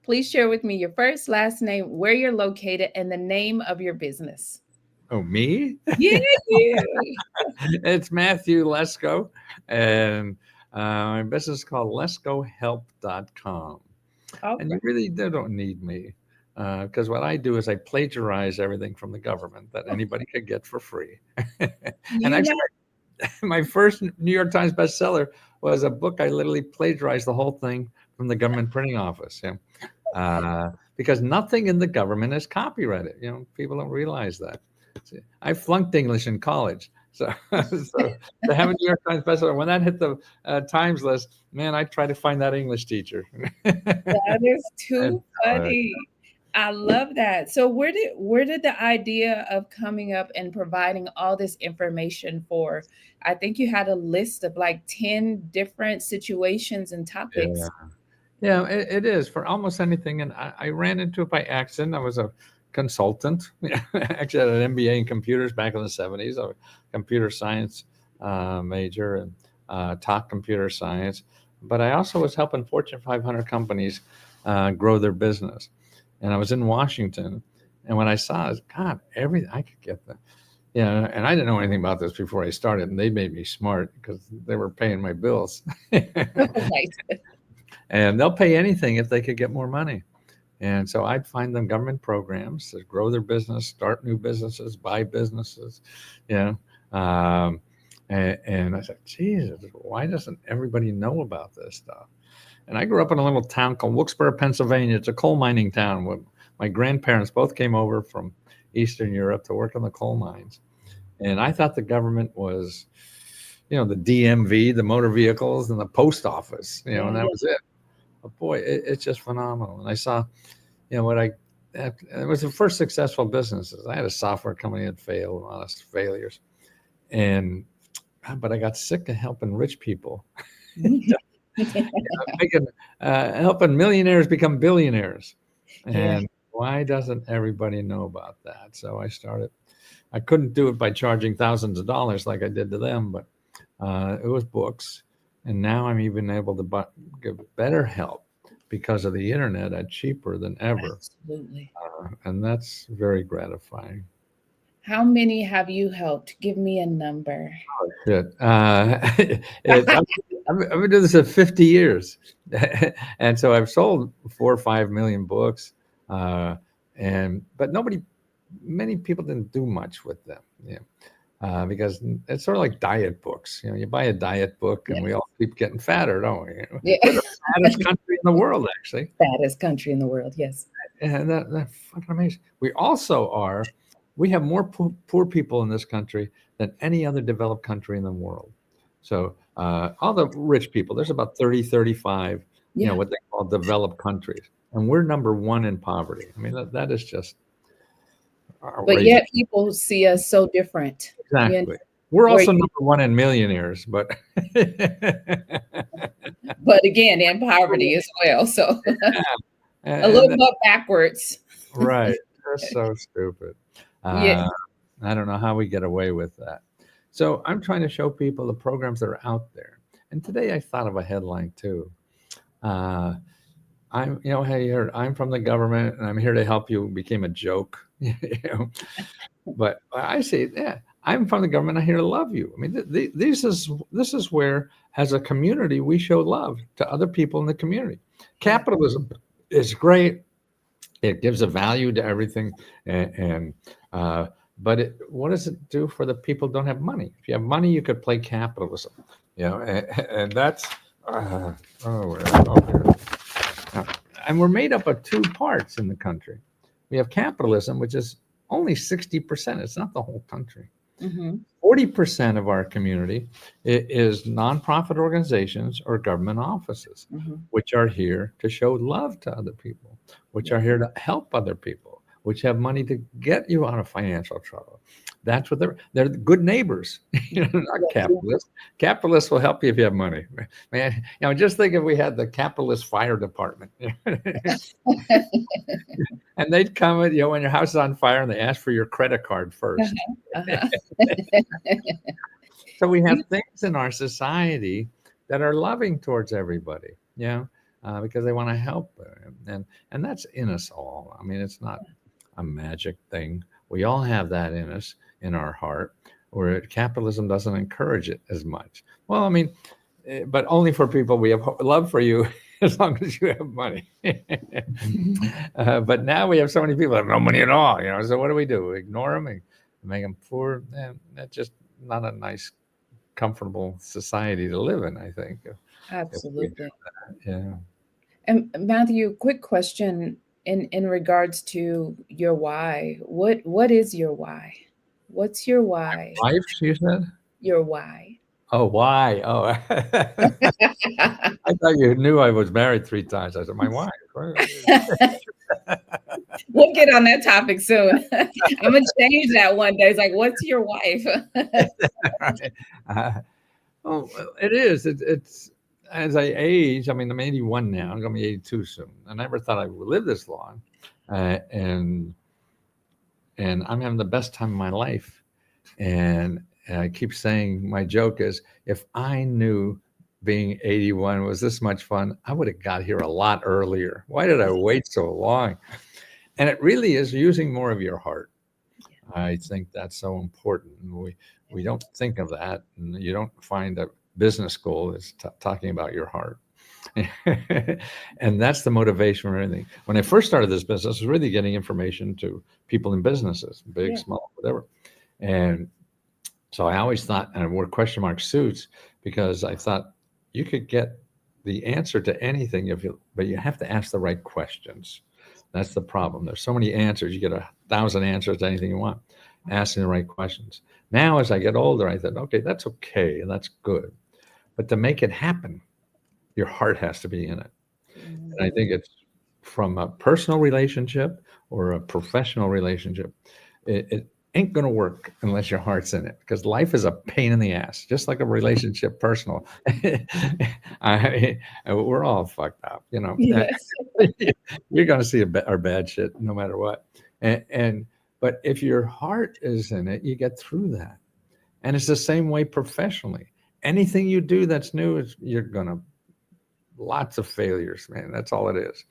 Please share with me your first, last name, where you're located, and the name of your business. Oh, me? Yeah, you. It's Matthew Lesko, and my business is called LeskoHelp.com. All And you right. really don't need me because what I do is I plagiarize everything from the government that anybody could get for free. And You actually, have. my first New York Times bestseller was a book. I literally plagiarized the whole thing from the government printing office. Yeah. Because nothing in the government is copyrighted. People don't realize that. See, I flunked English in college. So, so to have a New York Times bestseller, when that hit the Times list, man, I tried to find that English teacher. That is And, too funny. I love that. So where did the idea of coming up and providing all this information for, I think you had a list of like 10 different situations and yeah. topics. Yeah, it is for almost anything. And I ran into it by accident. I was a consultant. Actually, I had an MBA in computers back in the 70s. I was a computer science major and taught computer science. But I also was helping Fortune 500 companies grow their business. And I was in Washington. And when I saw it, God, everything I could get them. Yeah, and I didn't know anything about this before I started, and they made me smart because they were paying my bills. Right. And they'll pay anything if they could get more money. And so I'd find them government programs to grow their business, start new businesses, buy businesses, you know. And I said, Jesus, why doesn't everybody know about this stuff? And I grew up in a little town called Wilkes-Barre, Pennsylvania. It's a coal mining town. My grandparents both came over from Eastern Europe to work in the coal mines. And I thought the government was, the DMV, the motor vehicles, and the post office, Yeah, and that yeah. was it. But boy, it's just phenomenal. And I saw, what it was the first successful businesses. I had a software company that failed, honest failures. And, but I got sick of helping rich people, making, helping millionaires become billionaires. Yeah. And why doesn't everybody know about that? So I couldn't do it by charging thousands of dollars like I did to them, but it was books. And now I'm even able to give better help because of the internet at cheaper than ever. Absolutely. And that's very gratifying. How many have you helped? Give me a number. Shit. I've been doing this for 50 years. And so I've sold 4 or 5 million books. Uh, but many people didn't do much with them. Yeah. Because it's sort of like diet books. You buy a diet book and we Yes. all keep getting fatter, don't we? We're Yeah. the fattest country in the world, actually. Fattest country in the world. Yes. And that's fucking amazing. We have more poor people in this country than any other developed country in the world. So all the rich people, there's about 30, 35, Yeah. what they call developed countries. And we're number one in poverty. I mean, that is just But outrageous. yet people see us so different. You know, Exactly. We're where also you, number one in millionaires, but but again, in poverty as well. So a little and bit backwards. right, that's so stupid. Yeah. Uh, I don't know how we get away with that. So I'm trying to show people the programs that are out there. And today I thought of a headline too. Uh, hey, you heard, I'm from the government and I'm here to help you became a joke. know, but I say, yeah, I'm from the government. I'm here to love you. I mean, this is where, as a community, we show love to other people in the community. Yeah. Capitalism is great. It gives a value to everything, and uh, but what does it do for the people who don't have money? If you have money, you could play capitalism, and that's here. Uh, and we're made up of two parts in the country. We have capitalism, which is only 60%. It's not the whole country. Hmm. 40% of our community is nonprofit organizations or government offices, Hmm. which are here to show love to other people, which Yeah. are here to help other people, which have money to get you out of financial trouble. That's what they're good neighbors, not Yeah. capitalists. Capitalists will help you if you have money. Man, just think if we had the capitalist fire department. And they'd come at when your house is on fire and they ask for your credit card first. Uh-huh. So we have You- things in our society that are loving towards everybody, because they want to help. And that's in us all. I mean, it's not a magic thing. We all have that in us, in our heart, where capitalism doesn't encourage it as much. Well, I mean, but only for people we have love for you as long as you have money. But now we have so many people that have no money at all, you know. So what do? We ignore them and make them poor. And that's just not a nice, comfortable society to live in, I think. If we do Absolutely. that. Yeah. And Matthew, quick question in regards to your why. What is your why? What's your why? Wife, you said? Your why. Oh, why? Oh, I thought you knew I was married 3 times. I said, my wife. We'll get on that topic soon. I'm gonna change that one day. It's like, what's your wife? Right. Uh, oh, well, it is. It's as I age. I mean, I'm 81 now. I'm gonna be 82 soon. I never thought I would live this long, uh, and and I'm having the best time of my life. And I keep saying my joke is, if I knew being 81 was this much fun, I would have got here a lot earlier. Why did I wait so long? And it really is using more of your heart. I think that's so important. We don't think of that, and you don't find a business school that's talking about your heart. And that's the motivation for anything. When I first started this business, I was really getting information to people in businesses, big, Yeah. small, whatever. And so I always thought, and I wore question mark suits because I thought you could get the answer to anything if you, but you have to ask the right questions. That's the problem. There's so many answers. You get 1,000 answers to anything you want, asking the right questions. Now, as I get older, I thought, okay, that's okay and that's good. But to make it happen, your heart has to be in it. And I Mm, think it's from a personal relationship or a professional relationship. It ain't going to work unless your heart's in it because life is a pain in the ass, just like a relationship, personal. We're all fucked up, you know. yes. You're going to see our bad shit no matter what. And but if your heart is in it, you get through that. And it's the same way professionally. Anything you do that's new, you're going to lots of failures, man. That's all it is.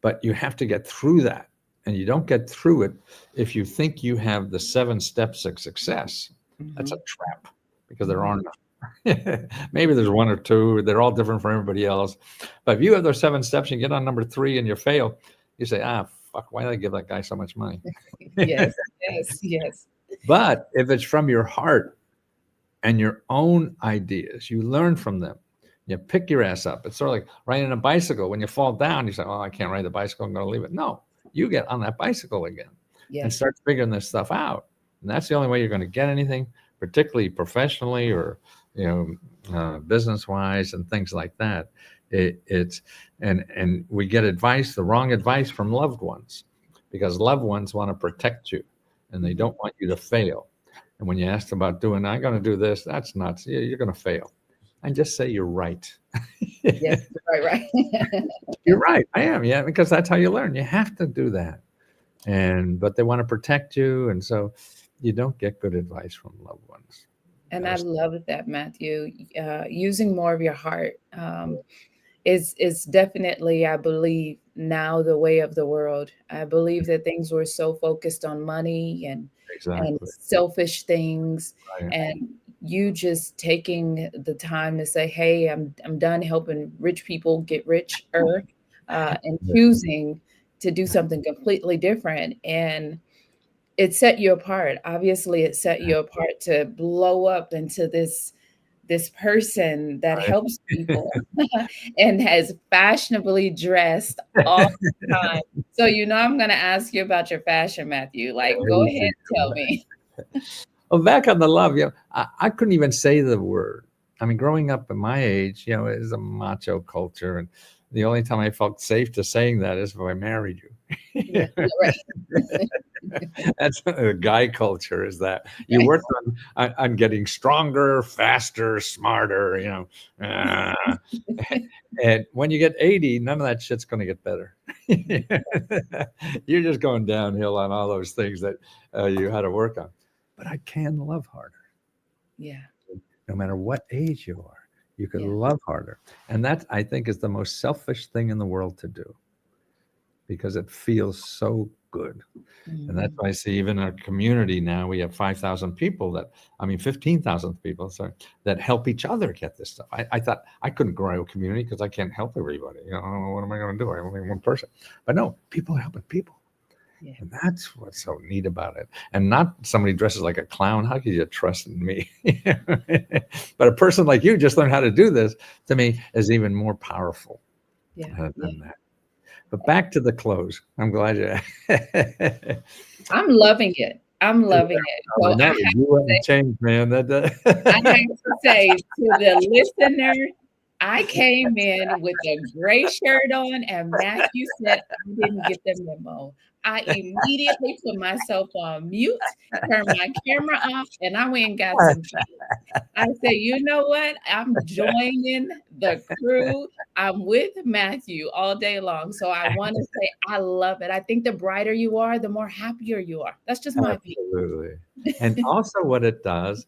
But you have to get through that. And you don't get through it if you think you have the 7 steps of success. That's a Mhm, trap because there mhm. aren't none. Maybe there's 1 or 2. They're all different for everybody else. But if you have those 7 steps and you get on number 3 and you fail, you say, fuck, why did I give that guy so much money? Yes, yes, yes. But if it's from your heart and your own ideas, you learn from them. You pick your ass up. It's sort of like riding a bicycle. When you fall down, you say, "Oh, I can't ride the bicycle. I'm going to leave it." No, you get on that bicycle again and Yes. start figuring this stuff out. And that's the only way you're going to get anything, particularly professionally or you business wise and things like that. It's and we get advice, the wrong advice from loved ones, because loved ones want to protect you, and they Mhm. don't want you to fail. And when you ask them about doing, I'm going to do this, that's nuts. You're going to fail. And just say you're right. Yes, right, right. You're right. I am. Yeah, because that's how you learn. You have to do that. And but they want to protect you, and so you don't get good advice from loved ones. You And got I to. love that, Matthew. Using more of your heart is definitely, I believe, now the way of the world. I believe that things were so focused on money and Exactly. selfish things, Right. and you just taking the time to say, "Hey, I'm done helping rich people get richer," and Yeah. choosing to do something completely different. And it set you apart. Obviously, it set you apart to blow up into this person that Right. helps people and has fashionably dressed all the time. So I'm gonna ask you about your fashion, Matthew. Like, go ahead Crazy. and tell me. Well, back on the love, I couldn't even say the word. I mean, growing up at my age, it was a macho culture, and the only time I felt safe to saying that is if I married you. Yeah, right. That's a guy culture. Is that you work on getting stronger, faster, smarter? And when you get 80, none of that shit's going to get better. You're just going downhill on all those things that you had to work on. But I can love harder. Yeah, No matter what age you are, you could yeah, love harder. And that, I think, is the most selfish thing in the world to do. because it feels so good. And that's Mm. why I see even our community now, we have 5,000 people that, I mean, 15,000 people, sorry, that help each other get this stuff. I thought I couldn't grow a community because I can't help everybody. You know, what am I going to do? I'm only one person. But no, people are helping people. Yeah. And that's what's so neat about it. And not somebody dresses like a clown. How could you trust in me? But a person like you just learned how to do this, to me, is even more powerful Yeah. Yeah. than that. But back to the clothes. I'm glad you. I'm loving it. I'm loving it. So I know you haven't changed, man. I have to say to the listener, I came in with a gray shirt on, and Matthew said I didn't get the memo. I immediately put myself on mute, turned my camera off, and I went and got some tea. I said, you know what? I'm joining the crew. I'm with Matthew all day long. So I want to say I love it. I think the brighter you are, the more happier you are. That's just my Absolutely. And opinion. also, what it does,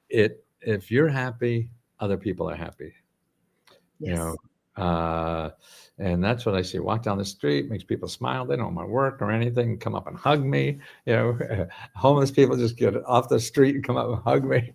it if you're happy, other people are happy. You Yes. know, uh, and that's what I see. Walk down the street, makes people smile. They don't want my work or anything. Come up and hug me. You know, homeless people just get off the street and come up and hug me.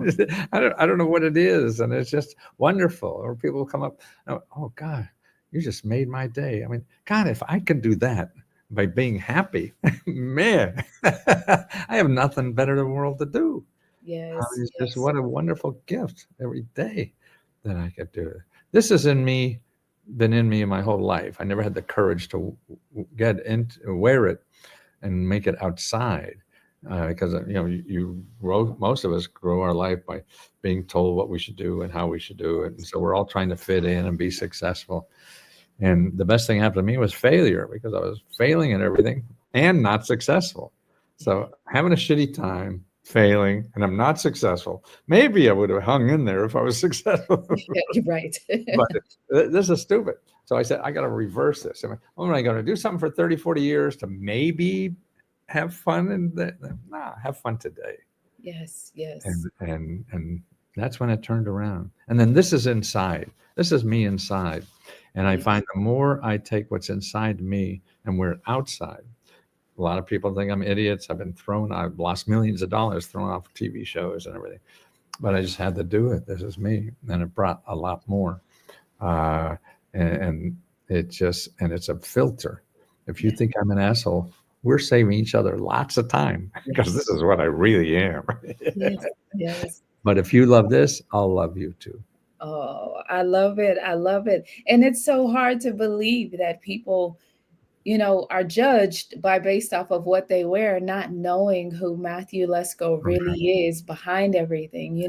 I don't know what it is, and it's just wonderful. Or people come up, oh God, you just made my day. I mean, God, if I could do that by being happy, man, I have nothing better in the world to do. Yes. It's just Yes. what a wonderful gift every day that I could do it. This has been in me my whole life. I never had the courage to get into wear it and make it outside because you grow. Most of us grow our life by being told what we should do and how we should do it, and so we're all trying to fit in and be successful. And the best thing happened to me was failure because I was failing at everything and not successful. Yeah. So having a shitty time, failing, and I'm not successful. Maybe I would have hung in there if I was successful, You're right. but this is stupid. So I said, I got to reverse this. Am I going to do something for 30, 40 years to maybe have fun? And nah, have fun today. Yes. Yes. And that's when it turned around. And then this is inside. This is me inside. And I Yeah. find the more I take what's inside me and wear it outside, a lot of people think I'm idiots. I've lost millions of dollars thrown off TV shows and everything. But I just had to do it. This is me. And it brought a lot more. Uh, and it's a filter. If you Yeah. think I'm an asshole, we're saving each other lots of time because this Yes. is what I really am. Yes. Yes. But if you love this, I'll love you too. Oh, I love it. I love it. And it's so hard to believe that people, are judged by based off of what they wear, not knowing who Matthew Lesko really is behind everything.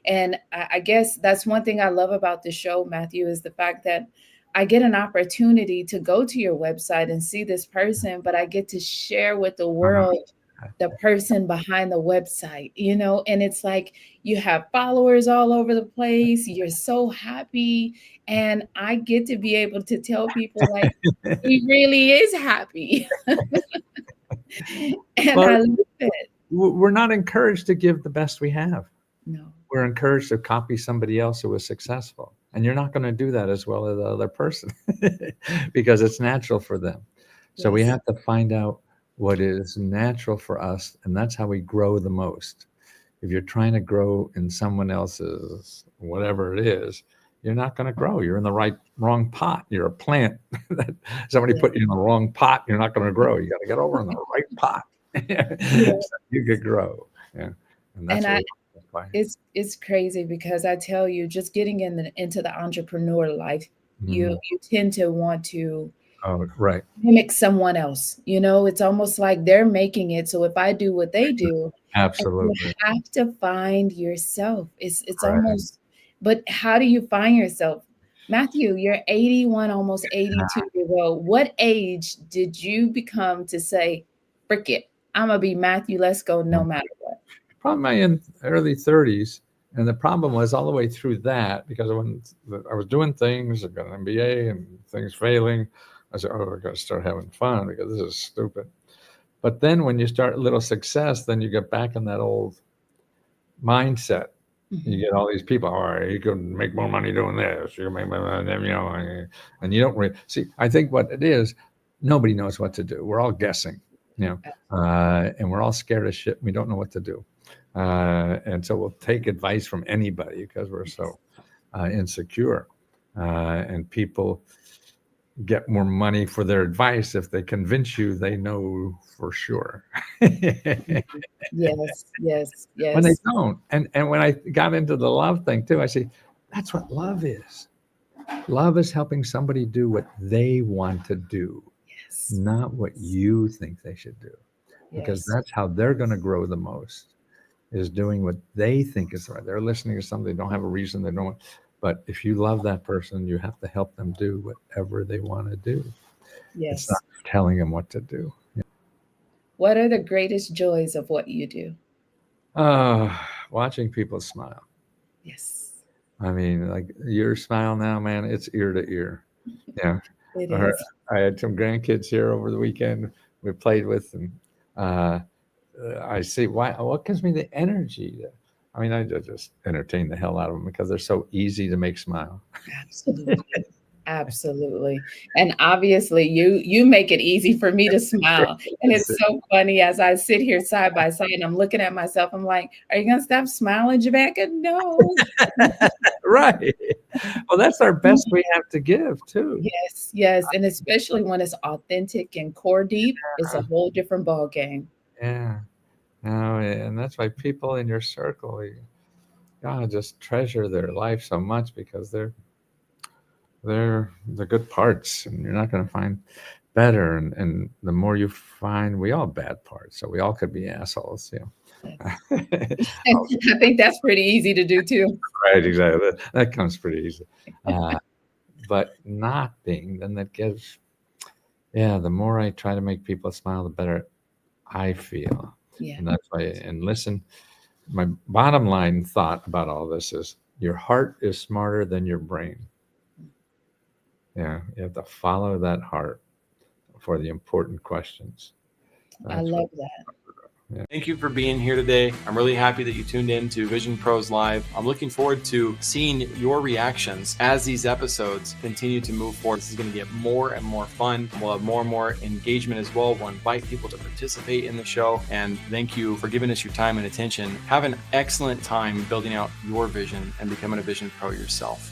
And I guess that's one thing I love about the show, Matthew, is the fact that I get an opportunity to go to your website and see this person, but I get to share with the world the person behind the website, and it's like you have followers all over the place. You're so happy. And I get to be able to tell people, like, he really is happy. And Well, I love it. we're not encouraged to give the best we have. No. We're encouraged to copy somebody else who was successful. And you're not going to do that as well as the other person because it's natural for them. So we Yes. have to find out what is natural for us. And that's how we grow the most. If you're trying to grow in someone else's, whatever it is, you're not going to grow. You're in the wrong pot. You're a plant that somebody Yeah. put you in the wrong pot. You're not going to grow. You got to get over in the right pot Yeah. so you could grow. Yeah. And And that's what I we want. it's crazy because I tell you, just getting into the entrepreneur life, you Mhm. you tend to want to Oh, right. mimic someone else. It's almost like they're making it. So if I do what they do, and you Absolutely. have to find yourself. It's Right. almost, but how do you find yourself? Matthew, you're 81, almost 82 years old. What age did you become to say, frick it, I'm gonna be Matthew, let's go no matter what? Probably in early 30s. And the problem was all the way through that because when I was doing things, I got an MBA and things failing, I said, oh, I got to start having fun because this is stupid. But then when you start a little success, then you get back in that old mindset. You Mhm. get all these people, all right, you can make more money doing this, you can make more money, and you don't really see. I think what it is, nobody knows what to do. We're all guessing, you know, and we're all scared of shit. We don't know what to do. And so we'll take advice from anybody because we're so insecure. And people get more money for their advice if they convince you they know for sure. Yes, yes, When they yes, don't. And when I got into the love thing too, I see that's what love is. Love is helping somebody do what they want to do, yes, not what you think they should do, because yes, that's how they're going to grow the most, is doing what they think is right. They're listening to something, they don't have a reason, they don't. But if you love that person, you have to help them do whatever they want to do. It's not yes. telling them what to do. What are the greatest joys of what you do? Uh, Watching people smile. Yes, I mean, like your smile now, man, it's ear to ear. Yeah. it Or is. I had some grandkids here over the weekend we played with, and uh, I see what gives me the energy. I mean, I just entertain the hell out of them because they're so easy to make smile. Absolutely. Absolutely. And obviously you make it easy for me to smile. And it's so funny as I sit here side by side and I'm looking at myself, I'm like, are you gonna stop smiling, Jamaica? No. Right. Well, that's our best we have to give too. Yes, yes. And especially when it's authentic and core deep, it's a whole different ball game. Yeah. No, and that's why people in your circle, you gotta just treasure their life so much because they're the good parts, and you're not going to find better. And the more you find, we all have bad parts, so we all could be assholes, you know. Oh, I think that's pretty easy to do too. right, exactly. That comes pretty easy. Uh, but not being, then that gives, yeah. The more I try to make people smile, the better I feel, Yeah. and that's why. And listen, my bottom line thought about all this is your heart is smarter than your brain. Yeah, you have to follow that heart for the important questions. I That's what. love that. Yeah. Thank you for being here today. I'm really happy that you tuned in to Vision Pros Live. I'm looking forward to seeing your reactions as these episodes continue to move forward. This is going to get more and more fun. We'll have more and more engagement as well. We'll invite people to participate in the show. And thank you for giving us your time and attention. Have an excellent time building out your vision and becoming a Vision Pro yourself.